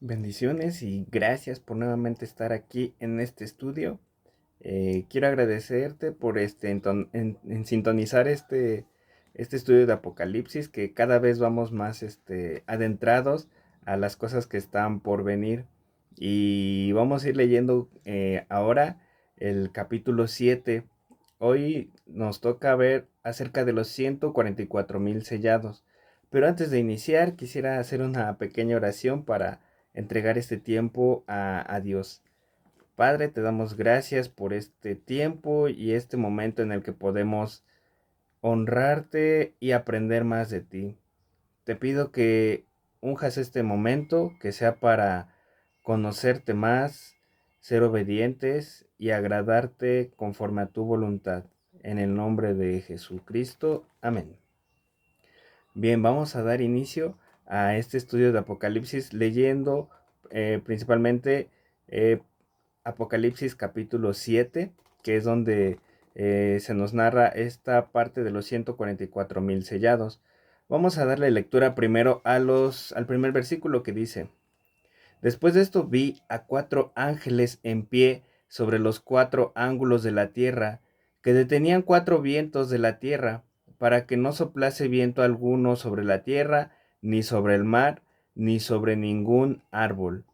Bendiciones y gracias por nuevamente estar aquí en este estudio. Quiero agradecerte por en sintonizar este estudio de Apocalipsis, que cada vez vamos más adentrados a las cosas que están por venir. Y vamos a ir leyendo ahora el capítulo 7. Hoy nos toca ver acerca de los 144,000 sellados. Pero antes de iniciar, quisiera hacer una pequeña oración para entregar este tiempo a Dios. Padre, te damos gracias por este tiempo y este momento en el que podemos honrarte y aprender más de ti. Te pido que unjas este momento, que sea para conocerte más, ser obedientes y agradarte conforme a tu voluntad. En el nombre de Jesucristo. Amén. Bien, vamos a dar inicio a este estudio de Apocalipsis leyendo principalmente eh, Apocalipsis capítulo 7, que es donde se nos narra esta parte de los 144,000 sellados. Vamos a darle lectura primero al primer versículo que dice: Después de esto vi a 4 ángeles en pie sobre los 4 ángulos de la tierra, que detenían 4 vientos de la tierra, para que no soplase viento alguno sobre la tierra, ni sobre el mar, ni sobre ningún árbol.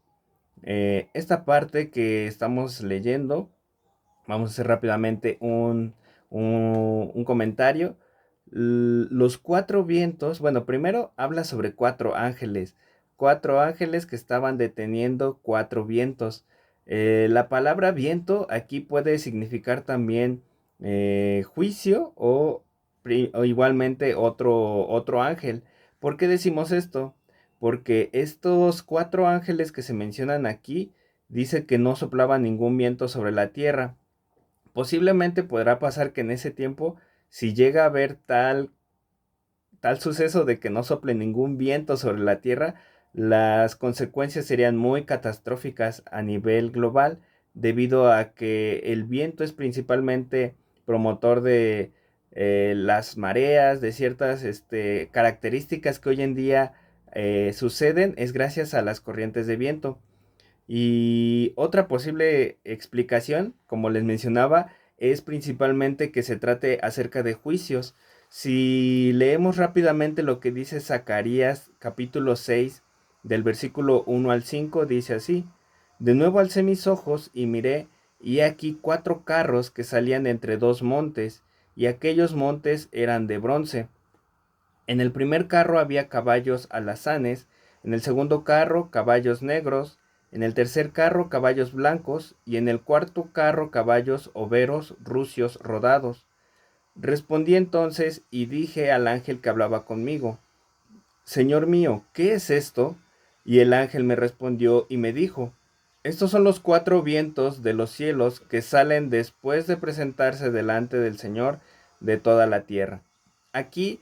Esta parte que estamos leyendo, vamos a hacer rápidamente un comentario. Los 4 vientos, bueno, primero habla sobre 4 ángeles. 4 ángeles que estaban deteniendo 4 vientos. La palabra viento aquí puede significar también juicio o igualmente otro ángel. ¿Por qué decimos esto? Porque estos 4 ángeles que se mencionan aquí dice que no soplaba ningún viento sobre la tierra. Posiblemente podrá pasar que en ese tiempo, si llega a haber tal suceso de que no sople ningún viento sobre la tierra, las consecuencias serían muy catastróficas a nivel global, debido a que el viento es principalmente promotor de las mareas, de ciertas características que hoy en día suceden, es gracias a las corrientes de viento. Y otra posible explicación, como les mencionaba, es principalmente que se trate acerca de juicios. Si leemos rápidamente lo que dice Zacarías capítulo 6 del versículo 1 al 5, dice así: De nuevo alcé mis ojos y miré, y he aquí 4 carros que salían entre 2 montes, y aquellos montes eran de bronce. En el primer carro había caballos alazanes, en el segundo carro caballos negros, en el tercer carro caballos blancos, y en el cuarto carro caballos overos rucios rodados. Respondí entonces y dije al ángel que hablaba conmigo: Señor mío, ¿qué es esto? Y el ángel me respondió y me dijo: Estos son los 4 vientos de los cielos que salen después de presentarse delante del Señor de toda la tierra. Aquí,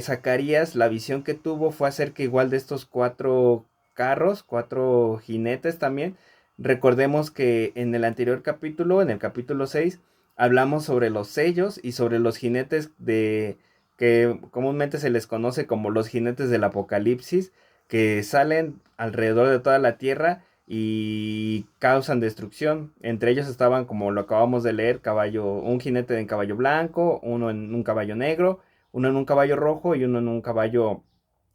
Zacarías, la visión que tuvo fue acerca igual de estos 4 carros, 4 jinetes también. Recordemos que en el anterior capítulo, en el capítulo 6, hablamos sobre los sellos y sobre los jinetes que comúnmente se les conoce como los jinetes del Apocalipsis, que salen alrededor de toda la tierra y causan destrucción. Entre ellos estaban, como lo acabamos de leer, un jinete en caballo blanco, uno en un caballo negro, uno en un caballo rojo y uno en un caballo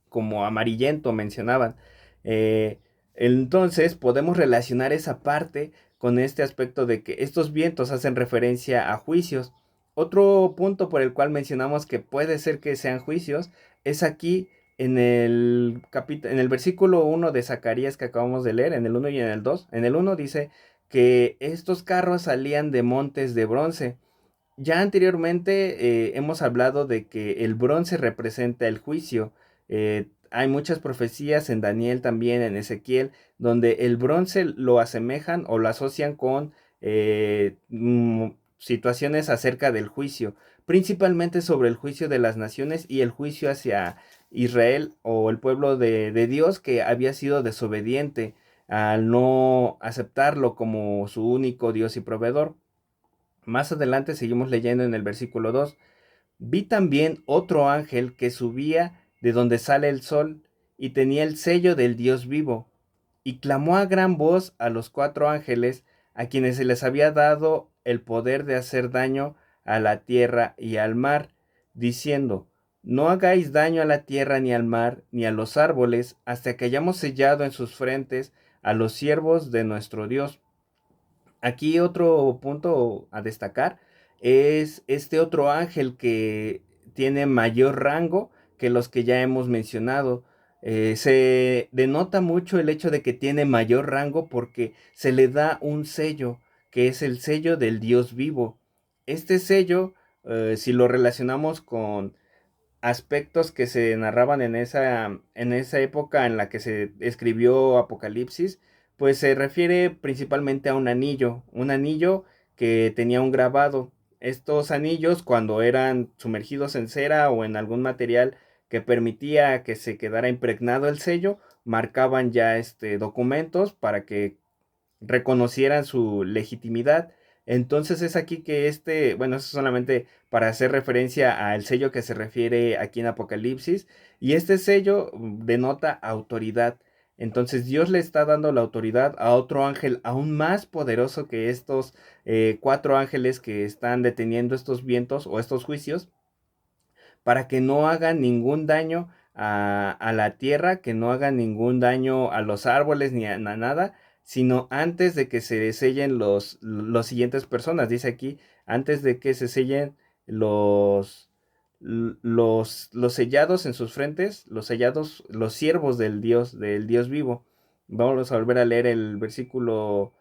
como amarillento, mencionaban. Eh, entonces podemos relacionar esa parte con este aspecto de que estos vientos hacen referencia a juicios. Otro punto por el cual mencionamos que puede ser que sean juicios es aquí en el versículo 1 de Zacarías que acabamos de leer, en el 1 y en el 2. En el 1 dice que estos carros salían de montes de bronce. Ya anteriormente hemos hablado de que el bronce representa el juicio. Hay muchas profecías en Daniel, también en Ezequiel, donde el bronce lo asemejan o lo asocian con situaciones acerca del juicio, principalmente sobre el juicio de las naciones y el juicio hacia Israel o el pueblo de Dios, que había sido desobediente al no aceptarlo como su único Dios y proveedor. Más adelante seguimos leyendo en el versículo 2. Vi también otro ángel que subía de donde sale el sol y tenía el sello del Dios vivo. y clamó a gran voz a los 4 ángeles a quienes se les había dado el poder de hacer daño a la tierra y al mar, diciendo: no hagáis daño a la tierra ni al mar ni a los árboles hasta que hayamos sellado en sus frentes a los siervos de nuestro Dios. Aquí otro punto a destacar es este otro ángel que tiene mayor rango que los que ya hemos mencionado. Se denota mucho el hecho de que tiene mayor rango porque se le da un sello, que es el sello del Dios vivo. Este sello, si lo relacionamos con aspectos que se narraban en esa época en la que se escribió Apocalipsis, pues se refiere principalmente a un anillo que tenía un grabado. Estos anillos, cuando eran sumergidos en cera o en algún material que permitía que se quedara impregnado el sello, marcaban ya documentos para que reconocieran su legitimidad. Entonces es aquí que bueno, eso solamente para hacer referencia al sello que se refiere aquí en Apocalipsis, y este sello denota autoridad. Entonces Dios le está dando la autoridad a otro ángel aún más poderoso que estos 4 ángeles que están deteniendo estos vientos o estos juicios, para que no hagan ningún daño a la tierra, que no hagan ningún daño a los árboles ni a nada, sino antes de que se sellen los siguientes personas. Dice aquí, antes de que se sellen los, los sellados en sus frentes, los sellados, los siervos del Dios vivo. Vamos a volver a leer el versículo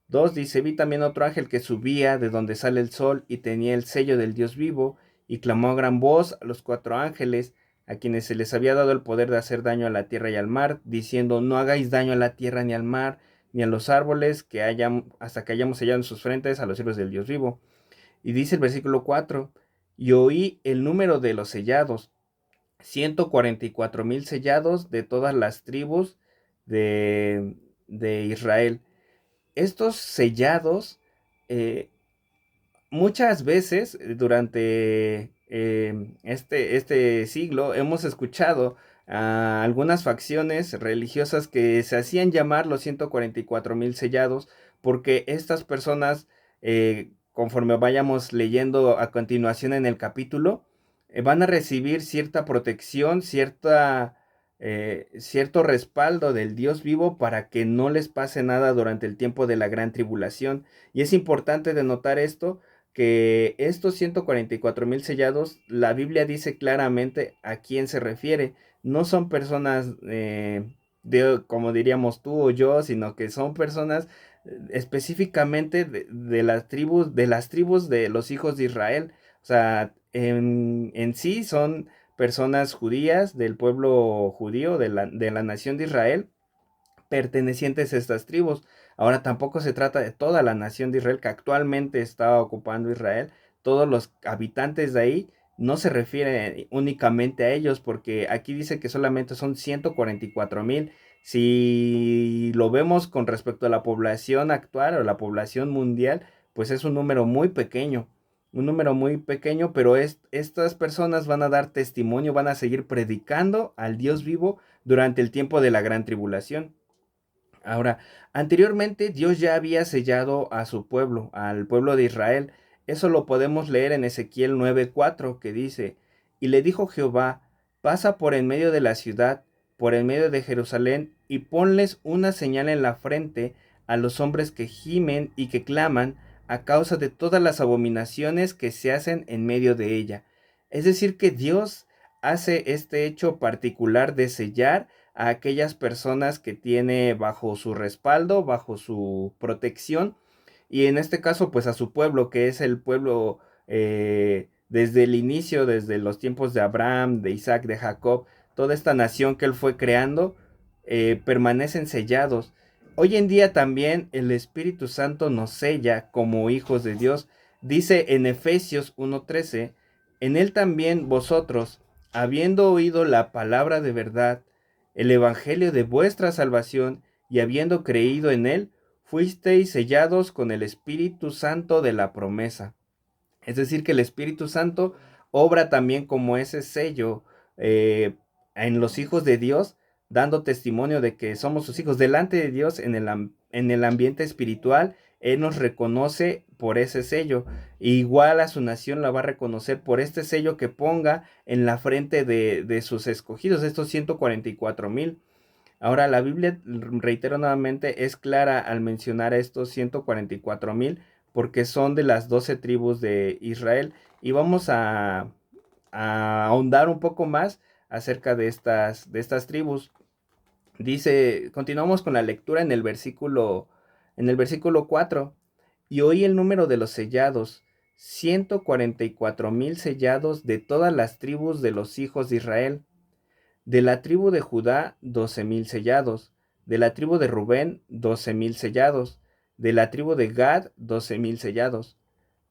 2. Dice: vi también otro ángel que subía de donde sale el sol y tenía el sello del Dios vivo, y clamó a gran voz a los 4 ángeles, a quienes se les había dado el poder de hacer daño a la tierra y al mar, diciendo: no hagáis daño a la tierra ni al mar, ni a los árboles, hasta que hayamos sellado en sus frentes a los siervos del Dios vivo. Y dice el versículo 4, y oí el número de los sellados, 144,000 sellados de todas las tribus de Israel. Estos sellados, muchas veces durante este siglo hemos escuchado a algunas facciones religiosas que se hacían llamar los 144,000 sellados, porque estas personas, conforme vayamos leyendo a continuación en el capítulo, van a recibir cierta protección, cierto respaldo del Dios vivo para que no les pase nada durante el tiempo de la gran tribulación. Y es importante denotar esto, que estos 144,000 sellados, la Biblia dice claramente a quién se refiere. No son personas como diríamos tú o yo, sino que son personas específicamente de las tribus de los hijos de Israel. O sea, en sí son personas judías del pueblo judío, de la nación de Israel, pertenecientes a estas tribus. Ahora tampoco se trata de toda la nación de Israel que actualmente está ocupando Israel. Todos los habitantes de ahí no se refiere únicamente a ellos, porque aquí dice que solamente son 144,000. Si lo vemos con respecto a la población actual o la población mundial, pues es un número muy pequeño. Un número muy pequeño, pero estas personas van a dar testimonio, van a seguir predicando al Dios vivo durante el tiempo de la gran tribulación. Ahora, anteriormente Dios ya había sellado a su pueblo, al pueblo de Israel. Eso lo podemos leer en Ezequiel 9:4, que dice: y le dijo Jehová: pasa por en medio de la ciudad, por en medio de Jerusalén, y ponles una señal en la frente a los hombres que gimen y que claman a causa de todas las abominaciones que se hacen en medio de ella. Es decir, que Dios hace este hecho particular de sellar a aquellas personas que tiene bajo su respaldo, bajo su protección, y en este caso pues a su pueblo, que es el pueblo desde el inicio, desde los tiempos de Abraham, de Isaac, de Jacob, toda esta nación que él fue creando, permanecen sellados. Hoy en día también el Espíritu Santo nos sella como hijos de Dios. Dice en Efesios 1:13, en él también vosotros, habiendo oído la palabra de verdad, el evangelio de vuestra salvación, y habiendo creído en él, fuisteis sellados con el Espíritu Santo de la promesa. Es decir, que el Espíritu Santo obra también como ese sello en los hijos de Dios, dando testimonio de que somos sus hijos delante de Dios en el ambiente espiritual. Él nos reconoce por ese sello. Igual a su nación la va a reconocer por este sello que ponga en la frente de sus escogidos, estos 144,000. Ahora, la Biblia, reitero nuevamente, es clara al mencionar a estos 144,000 porque son de las 12 tribus de Israel. Y vamos a ahondar un poco más acerca de estas tribus. Dice, continuamos con la lectura en el versículo 4. Y oí el número de los sellados, 144,000 sellados de todas las tribus de los hijos de Israel. De la tribu de Judá, 12,000 sellados. De la tribu de Rubén, 12,000 sellados. De la tribu de Gad, 12,000 sellados.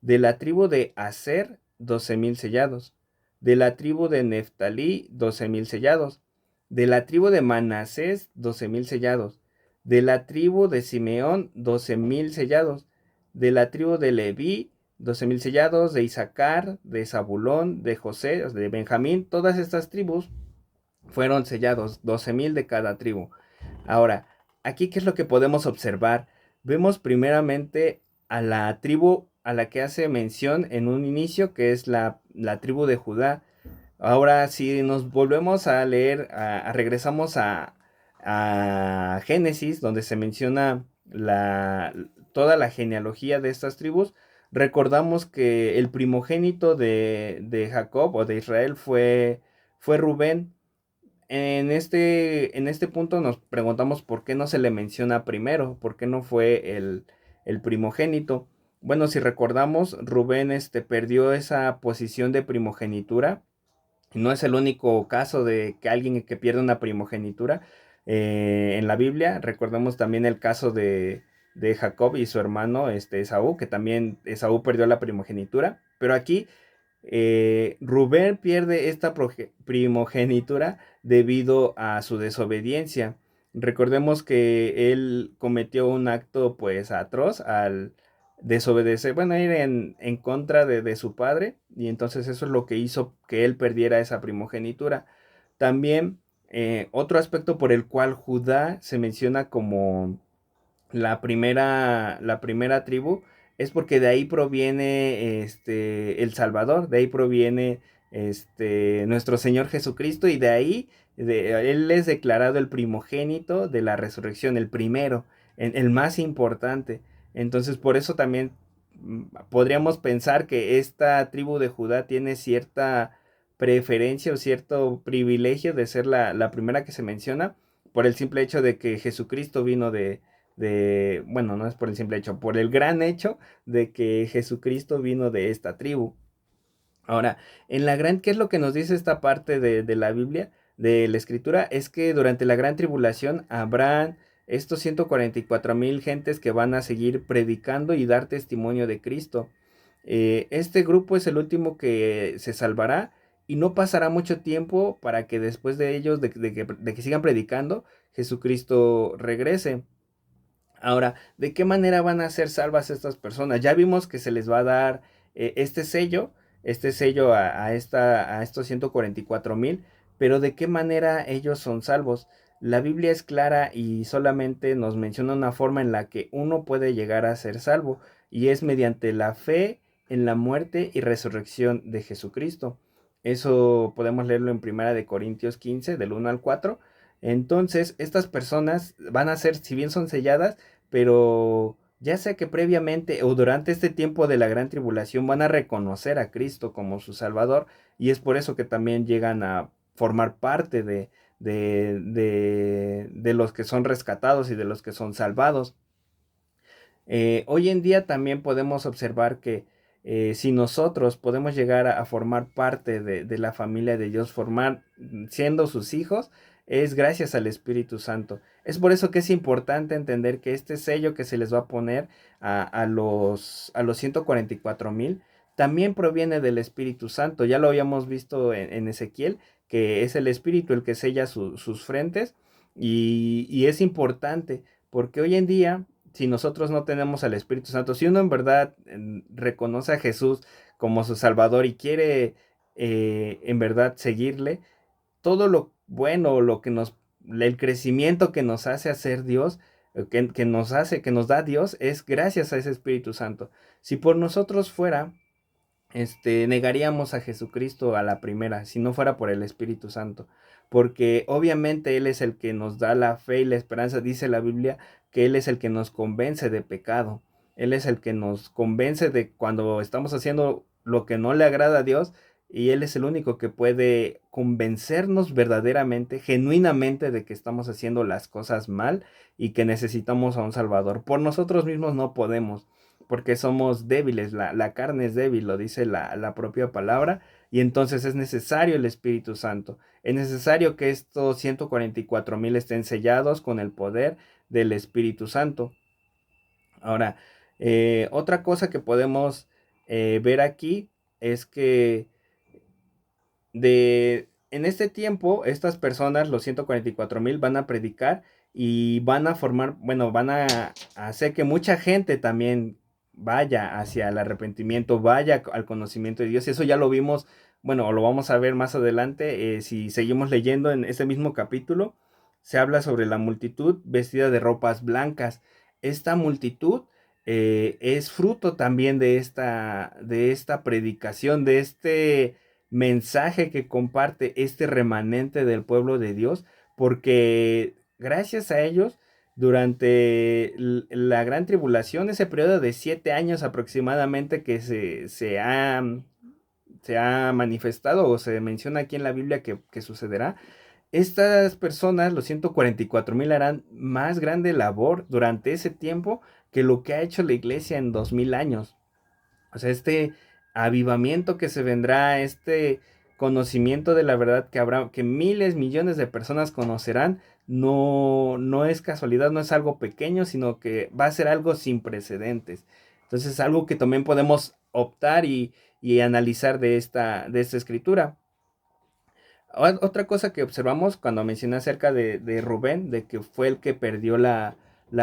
De la tribu de Aser, 12,000 sellados. De la tribu de Neftalí, 12,000 sellados. De la tribu de Manasés, 12,000 sellados. De la tribu de Simeón, 12,000 sellados. De la tribu de Leví, 12,000 sellados. De Isaacar, de Zabulón, de José, de Benjamín, todas estas tribus fueron sellados, 12,000 de cada tribu. Ahora, aquí, ¿qué es lo que podemos observar? Vemos primeramente a la tribu a la que hace mención en un inicio, que es la tribu de Judá. Ahora, si nos volvemos a leer, regresamos a Génesis, donde se menciona toda la genealogía de estas tribus, recordamos que el primogénito de Jacob o de Israel fue Rubén. En este punto nos preguntamos por qué no se le menciona primero, por qué no fue el primogénito. Bueno, si recordamos, Rubén perdió esa posición de primogenitura. No es el único caso de que alguien que pierde una primogenitura en la Biblia. Recordemos también el caso de Jacob y su hermano Esaú, que también Esaú perdió la primogenitura. Pero aquí Rubén pierde esta primogenitura debido a su desobediencia. Recordemos que él cometió un acto pues atroz al desobedecer, bueno, ir en contra de su padre, y entonces eso es lo que hizo que él perdiera esa primogenitura. También otro aspecto por el cual Judá se menciona como la primera tribu es porque de ahí proviene el Salvador, de ahí proviene nuestro Señor Jesucristo, y de ahí Él es declarado el primogénito de la resurrección, el primero, el más importante. Entonces por eso también podríamos pensar que esta tribu de Judá tiene cierta preferencia o cierto privilegio de ser la primera que se menciona, por el simple hecho de que Jesucristo vino bueno, no es por el simple hecho, por el gran hecho de que Jesucristo vino de esta tribu. Ahora, ¿qué es lo que nos dice esta parte de la Biblia, de la Escritura? Es que durante la gran tribulación habrán estos 144,000 gentes que van a seguir predicando y dar testimonio de Cristo. Este grupo es el último que se salvará, y no pasará mucho tiempo para que después de ellos, de que sigan predicando, Jesucristo regrese. Ahora, ¿de qué manera van a ser salvas estas personas? Ya vimos que se les va a dar este sello a estos 144,000, pero ¿de qué manera ellos son salvos? La Biblia es clara y solamente nos menciona una forma en la que uno puede llegar a ser salvo, y es mediante la fe en la muerte y resurrección de Jesucristo. Eso podemos leerlo en 1 Corintios 15, del 1 al 4. Entonces, estas personas van a ser, si bien son selladas, pero ya sea que previamente o durante este tiempo de la gran tribulación van a reconocer a Cristo como su Salvador, y es por eso que también llegan a formar parte de los que son rescatados y de los que son salvados. Hoy en día también podemos observar que si nosotros podemos llegar a formar parte de la familia de Dios, siendo sus hijos, es gracias al Espíritu Santo. Es por eso que es importante entender que este sello que se les va a poner a los 144,000 también proviene del Espíritu Santo. Ya lo habíamos visto en Ezequiel, que es el Espíritu el que sella sus frentes, y es importante porque hoy en día, si nosotros no tenemos al Espíritu Santo, si uno en verdad reconoce a Jesús como su Salvador y quiere en verdad seguirle, todo lo bueno, lo que el crecimiento que nos hace hacer Dios, que nos da Dios, es gracias a ese Espíritu Santo. Si por nosotros fuera, negaríamos a Jesucristo a la primera, si no fuera por el Espíritu Santo, porque obviamente Él es el que nos da la fe y la esperanza. Dice la Biblia que Él es el que nos convence de pecado, Él es el que nos convence de cuando estamos haciendo lo que no le agrada a Dios, y Él es el único que puede convencernos verdaderamente, genuinamente, de que estamos haciendo las cosas mal y que necesitamos a un Salvador. Por nosotros mismos no podemos, porque somos débiles, la carne es débil, lo dice la propia palabra, y entonces es necesario el Espíritu Santo. Es necesario que estos 144,000 estén sellados con el poder del Espíritu Santo. Ahora, otra cosa que podemos ver aquí es que en este tiempo, estas personas, los 144,000, van a predicar y van a formar, bueno, van a hacer que mucha gente también vaya hacia el arrepentimiento, vaya al conocimiento de Dios. Y eso ya lo vimos, bueno, lo vamos a ver más adelante. Si seguimos leyendo en ese mismo capítulo, se habla sobre la multitud vestida de ropas blancas. Esta multitud es fruto también de esta predicación, de este mensaje que comparte este remanente del pueblo de Dios, porque gracias a ellos, durante la gran tribulación, ese periodo de 7 años aproximadamente que se ha manifestado o se menciona aquí en la Biblia que sucederá, estas personas, los 144,000, harán más grande labor durante ese tiempo que lo que ha hecho la iglesia en 2000 años. O sea, este avivamiento que se vendrá, este conocimiento de la verdad que habrá, que miles, millones de personas conocerán, no es casualidad, no es algo pequeño, sino que va a ser algo sin precedentes. Entonces, algo que también podemos optar y analizar de esta escritura. Otra cosa que observamos cuando mencioné acerca de Rubén, de que fue el que perdió la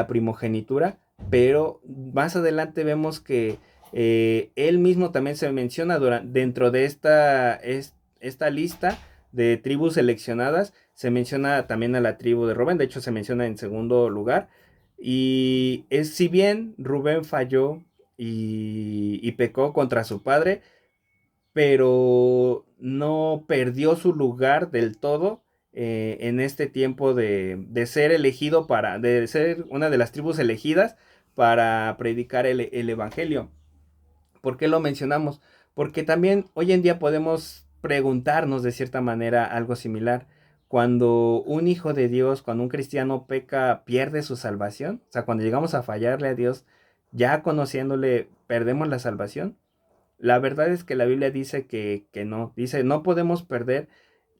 primogenitura, pero más adelante vemos que él mismo también se menciona dentro de esta lista de tribus seleccionadas. Se menciona también a la tribu de Rubén, de hecho se menciona en segundo lugar. Y si bien Rubén falló y pecó contra su padre, pero no perdió su lugar del todo en este tiempo de ser elegido de ser una de las tribus elegidas para predicar el Evangelio. ¿Por qué lo mencionamos? Porque también hoy en día podemos preguntarnos de cierta manera algo similar. Cuando un hijo de Dios, cuando un cristiano peca, pierde su salvación. O sea, cuando llegamos a fallarle a Dios, ya conociéndole, perdemos la salvación. La verdad es que la Biblia dice que no. Dice, no podemos perder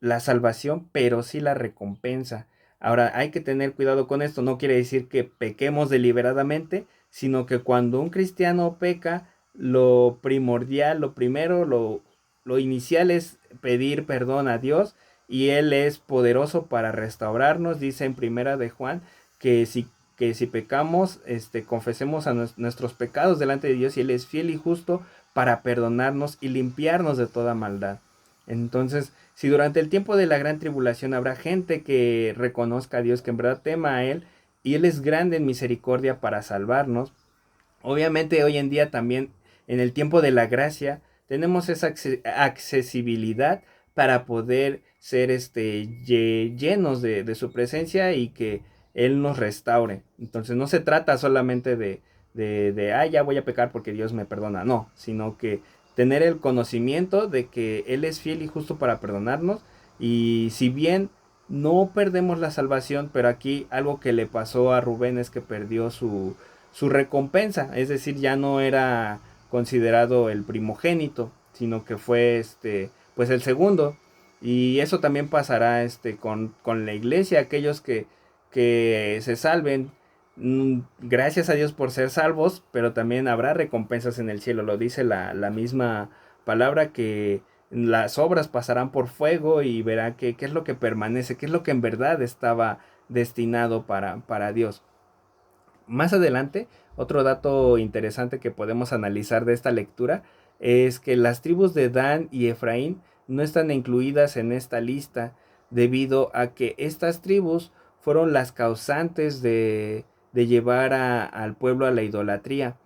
la salvación, pero sí la recompensa. Ahora, hay que tener cuidado con esto. No quiere decir que pequemos deliberadamente, sino que cuando un cristiano peca, lo primordial, lo primero, lo inicial es pedir perdón a Dios, y Él es poderoso para restaurarnos. Dice en primera de Juan que si pecamos, confesemos a nuestros pecados delante de Dios, y Él es fiel y justo para perdonarnos y limpiarnos de toda maldad. Entonces, si durante el tiempo de la gran tribulación habrá gente que reconozca a Dios, que en verdad tema a Él, y Él es grande en misericordia para salvarnos, obviamente hoy en día también, en el tiempo de la gracia, tenemos esa accesibilidad para poder ser llenos de su presencia y que Él nos restaure. Entonces no se trata solamente ya voy a pecar porque Dios me perdona, no, sino que tener el conocimiento de que Él es fiel y justo para perdonarnos. Y si bien no perdemos la salvación, pero aquí algo que le pasó a Rubén es que perdió su recompensa, es decir, ya no era considerado el primogénito, sino que fue pues el segundo. Y eso también pasará con la iglesia, aquellos que se salven. Gracias a Dios por ser salvos, pero también habrá recompensas en el cielo. Lo dice la misma palabra, que las obras pasarán por fuego y verá qué es lo que permanece, qué es lo que en verdad estaba destinado para Dios. Más adelante, otro dato interesante que podemos analizar de esta lectura es que las tribus de Dan y Efraín no están incluidas en esta lista. debido a que estas tribus fueron las causantes de llevar al pueblo a la idolatría.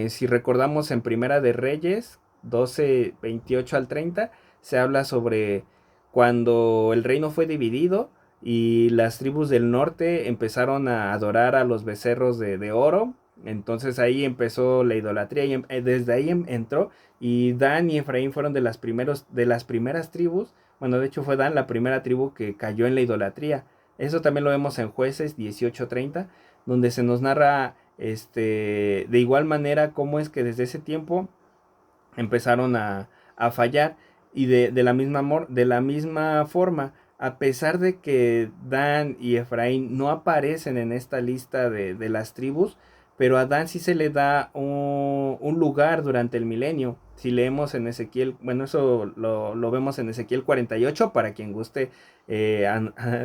Si recordamos en Primera de Reyes 12, 28 al 30, se habla sobre cuando el reino fue dividido y las tribus del norte empezaron a adorar a los becerros de oro. Entonces ahí empezó la idolatría y desde ahí entró, y Dan y Efraín fueron de las primeras tribus. Bueno, de hecho fue Dan la primera tribu que cayó en la idolatría. Eso también lo vemos en Jueces 18:30, donde se nos narra de igual manera cómo es que desde ese tiempo empezaron a fallar, y de la misma forma, a pesar de que Dan y Efraín no aparecen en esta lista de las tribus, pero a Dan sí se le da un lugar durante el milenio. Si leemos en Ezequiel, bueno, eso lo vemos en Ezequiel 48, para quien guste a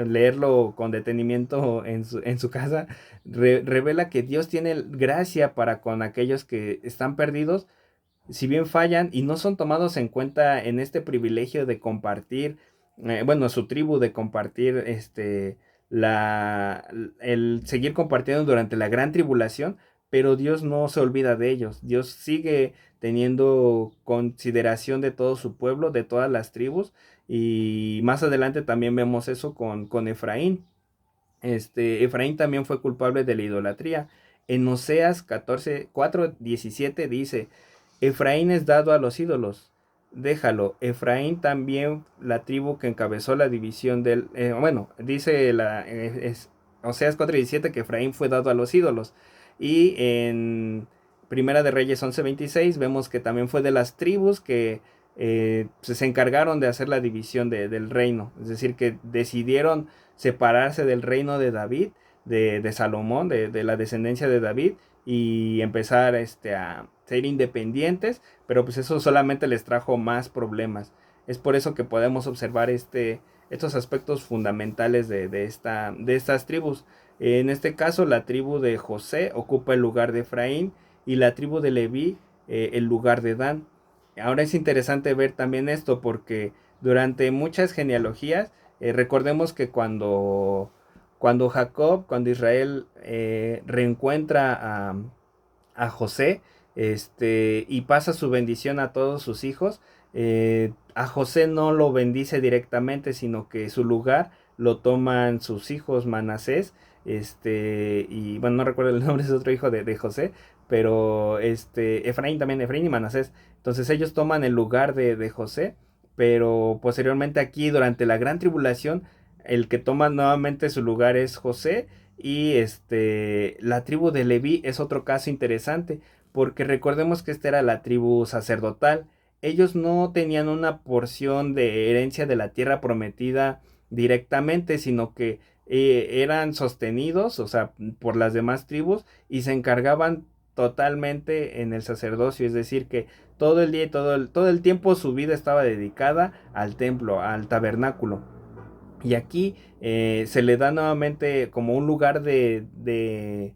leerlo con detenimiento en su casa, revela que Dios tiene gracia para con aquellos que están perdidos, si bien fallan y no son tomados en cuenta en este privilegio de compartir, bueno, su tribu, de compartir la, el seguir compartiendo durante la gran tribulación, pero Dios no se olvida de ellos. Dios sigue teniendo consideración de todo su pueblo, de todas las tribus, y más adelante también vemos eso con Efraín. Efraín también fue culpable de la idolatría. En Oseas 4:17 dice: Efraín es dado a los ídolos, déjalo. Efraín también, la tribu que encabezó la división del... bueno, dice Oseas 4:17 que Efraín fue dado a los ídolos. Y en Primera de Reyes 11:26 vemos que también fue de las tribus que se encargaron de hacer la división del reino. Es decir, que decidieron separarse del reino de David, de Salomón, de la descendencia de David, y empezar a ser independientes, pero pues eso solamente les trajo más problemas. Es por eso que podemos observar estos aspectos fundamentales de estas tribus. En este caso, la tribu de José ocupa el lugar de Efraín, y la tribu de Leví el lugar de Dan. Ahora es interesante ver también esto, porque durante muchas genealogías, recordemos que cuando Israel reencuentra a José, y pasa su bendición a todos sus hijos, a José no lo bendice directamente, sino que su lugar lo toman sus hijos Manasés, y bueno, no recuerdo el nombre, es otro hijo de José, pero Efraín también, Efraín y Manasés. Entonces ellos toman el lugar de José, pero posteriormente aquí, durante la gran tribulación, el que toma nuevamente su lugar es José. Y la tribu de Leví es otro caso interesante, porque recordemos que esta era la tribu sacerdotal. Ellos no tenían una porción de herencia de la tierra prometida directamente, sino que eran sostenidos, o sea, por las demás tribus, y se encargaban totalmente en el sacerdocio. Es decir, que todo el día y todo el tiempo su vida estaba dedicada al templo, al tabernáculo. Y aquí se le da nuevamente como un lugar de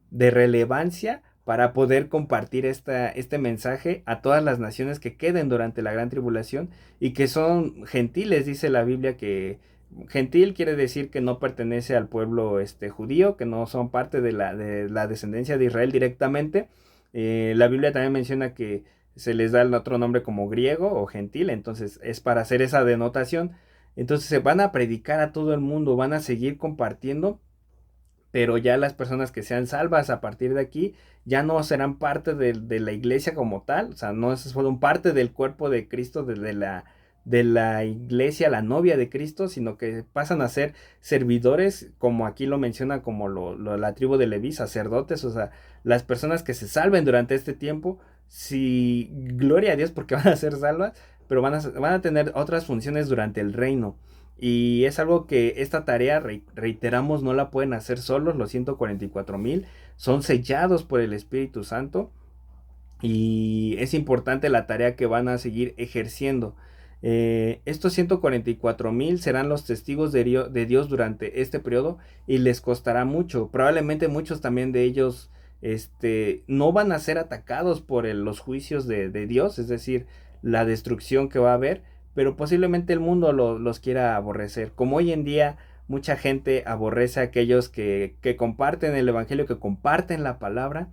relevancia para poder compartir este mensaje a todas las naciones que queden durante la gran tribulación, y que son gentiles. Dice la Biblia que gentil quiere decir que no pertenece al pueblo judío, que no son parte de la descendencia de Israel directamente. La Biblia también menciona que se les da el otro nombre como griego o gentil, entonces es para hacer esa denotación. Entonces se van a predicar a todo el mundo, van a seguir compartiendo, pero ya las personas que sean salvas a partir de aquí ya no serán parte de la iglesia como tal. O sea, no fueron parte del cuerpo de Cristo, de la iglesia, la novia de Cristo, sino que pasan a ser servidores, como aquí lo menciona, como la tribu de Leví, sacerdotes. O sea, las personas que se salven durante este tiempo, sí, gloria a Dios, porque van a ser salvas, pero van a tener otras funciones durante el reino. Y es algo que esta tarea, reiteramos, no la pueden hacer solos. Los 144,000 son sellados por el Espíritu Santo, y es importante la tarea que van a seguir ejerciendo. Estos 144,000 serán los testigos de Dios durante este periodo, y les costará mucho. Probablemente muchos también de ellos no van a ser atacados por los juicios de Dios, es decir, la destrucción que va a haber, pero posiblemente el mundo los quiera aborrecer. Como hoy en día mucha gente aborrece a aquellos que comparten el evangelio, que comparten la palabra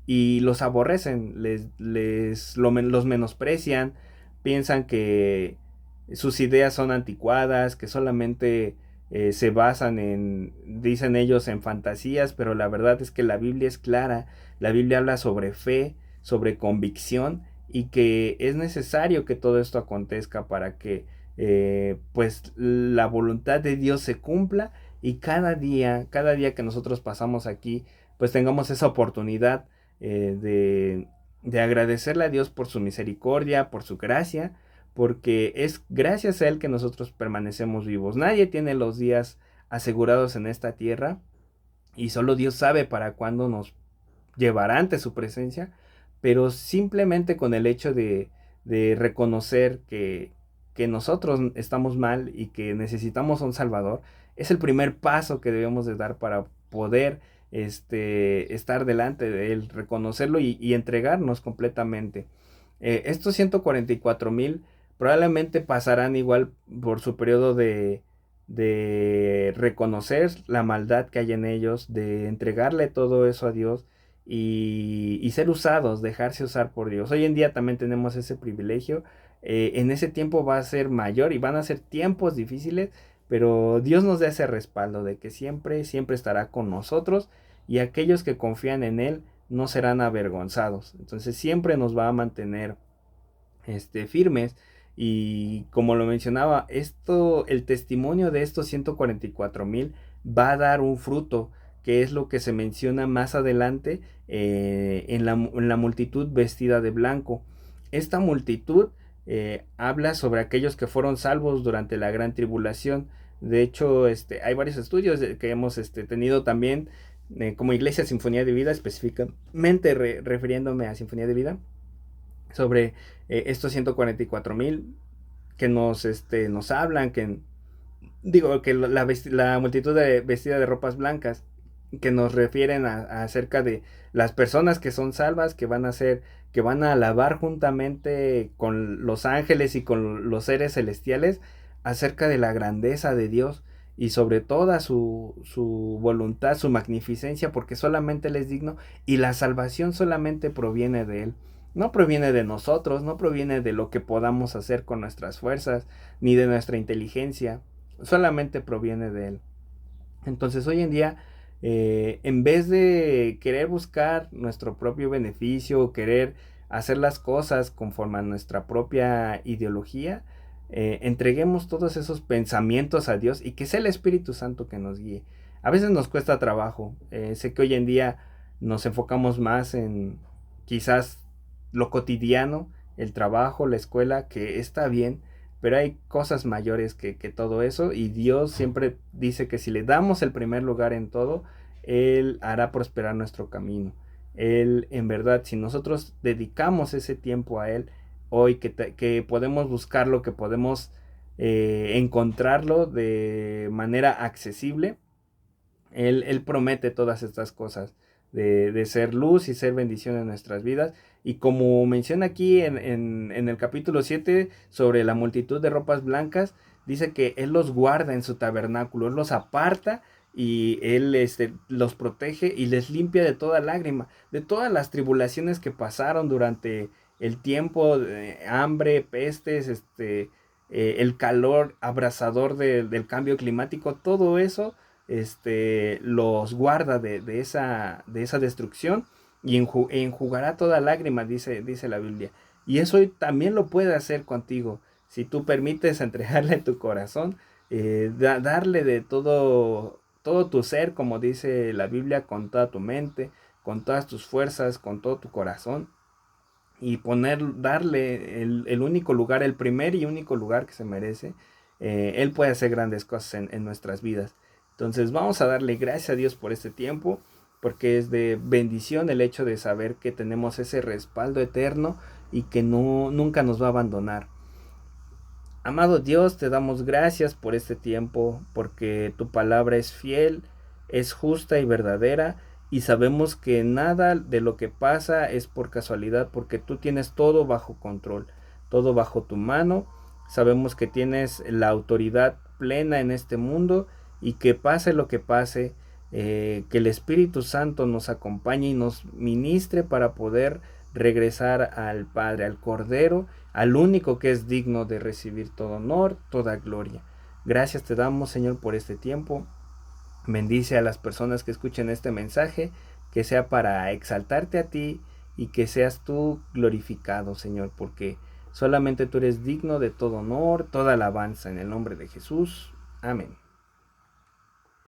y los aborrecen, los menosprecian, piensan que sus ideas son anticuadas, que solamente se basan en, dicen ellos, en fantasías, pero la verdad es que la Biblia es clara, la Biblia habla sobre fe, sobre convicción y que es necesario que todo esto acontezca para que pues la voluntad de Dios se cumpla y cada día que nosotros pasamos aquí, pues tengamos esa oportunidad de agradecerle a Dios por su misericordia, por su gracia, porque es gracias a Él que nosotros permanecemos vivos. Nadie tiene los días asegurados en esta tierra y solo Dios sabe para cuándo nos llevará ante su presencia, pero simplemente con el hecho de reconocer que nosotros estamos mal y que necesitamos un Salvador, es el primer paso que debemos de dar para poder estar delante de Él, reconocerlo y entregarnos completamente. Estos 144,000 probablemente pasarán igual por su periodo de reconocer la maldad que hay en ellos, de entregarle todo eso a Dios y ser usados, dejarse usar por Dios. Hoy en día también tenemos ese privilegio. En ese tiempo va a ser mayor y van a ser tiempos difíciles, pero Dios nos da ese respaldo de que siempre, siempre estará con nosotros y aquellos que confían en Él no serán avergonzados. Entonces siempre nos va a mantener firmes. Y como lo mencionaba, el testimonio de estos 144,000 va a dar un fruto, que es lo que se menciona más adelante en la multitud vestida de blanco. Esta multitud habla sobre aquellos que fueron salvos durante la gran tribulación. De hecho, hay varios estudios que hemos tenido también como Iglesia Sinfonía de Vida, específicamente refiriéndome a Sinfonía de Vida, sobre estos 144,000 que nos hablan, que la multitud vestida de ropas blancas, que nos refieren acerca de las personas que son salvas, que van a alabar juntamente con los ángeles y con los seres celestiales acerca de la grandeza de Dios y sobre toda su voluntad, su magnificencia, porque solamente Él es digno y la salvación solamente proviene de Él. No proviene de nosotros, no proviene de lo que podamos hacer con nuestras fuerzas, ni de nuestra inteligencia, solamente proviene de Él. Entonces hoy en día, en vez de querer buscar nuestro propio beneficio, querer hacer las cosas conforme a nuestra propia ideología, entreguemos todos esos pensamientos a Dios y que sea el Espíritu Santo que nos guíe. A veces nos cuesta trabajo, sé que hoy en día nos enfocamos más en quizás lo cotidiano, el trabajo, la escuela, que está bien, pero hay cosas mayores que todo eso y Dios siempre dice que si le damos el primer lugar en todo, Él hará prosperar nuestro camino. Él, en verdad, si nosotros dedicamos ese tiempo a Él, hoy que podemos buscarlo, que podemos encontrarlo de manera accesible, él promete todas estas cosas, de ser luz y ser bendición en nuestras vidas. Y como menciona aquí en el capítulo 7 sobre la multitud de ropas blancas, dice que Él los guarda en su tabernáculo, Él los aparta y Él los protege y les limpia de toda lágrima, de todas las tribulaciones que pasaron durante el tiempo de hambre, pestes, el calor abrasador del cambio climático, todo eso los guarda de esa destrucción y enjugará toda lágrima, dice la Biblia. Y eso también lo puede hacer contigo. Si tú permites entregarle tu corazón, darle de todo tu ser, como dice la Biblia, con toda tu mente, con todas tus fuerzas, con todo tu corazón. Y darle el único lugar, el primer y único lugar que se merece. Él puede hacer grandes cosas en nuestras vidas. Entonces vamos a darle gracias a Dios por este tiempo, porque es de bendición el hecho de saber que tenemos ese respaldo eterno y que nunca nos va a abandonar. Amado Dios, te damos gracias por este tiempo, porque tu palabra es fiel, es justa y verdadera, y sabemos que nada de lo que pasa es por casualidad, porque tú tienes todo bajo control, todo bajo tu mano, Sabemos que tienes la autoridad plena en este mundo y que pase lo que pase, que el Espíritu Santo nos acompañe y nos ministre para poder regresar al Padre, al Cordero, al único que es digno de recibir todo honor, toda gloria. Gracias te damos, Señor, por este tiempo. Bendice a las personas que escuchen este mensaje, que sea para exaltarte a ti y que seas tú glorificado, Señor, porque solamente tú eres digno de todo honor, toda alabanza en el nombre de Jesús. Amén.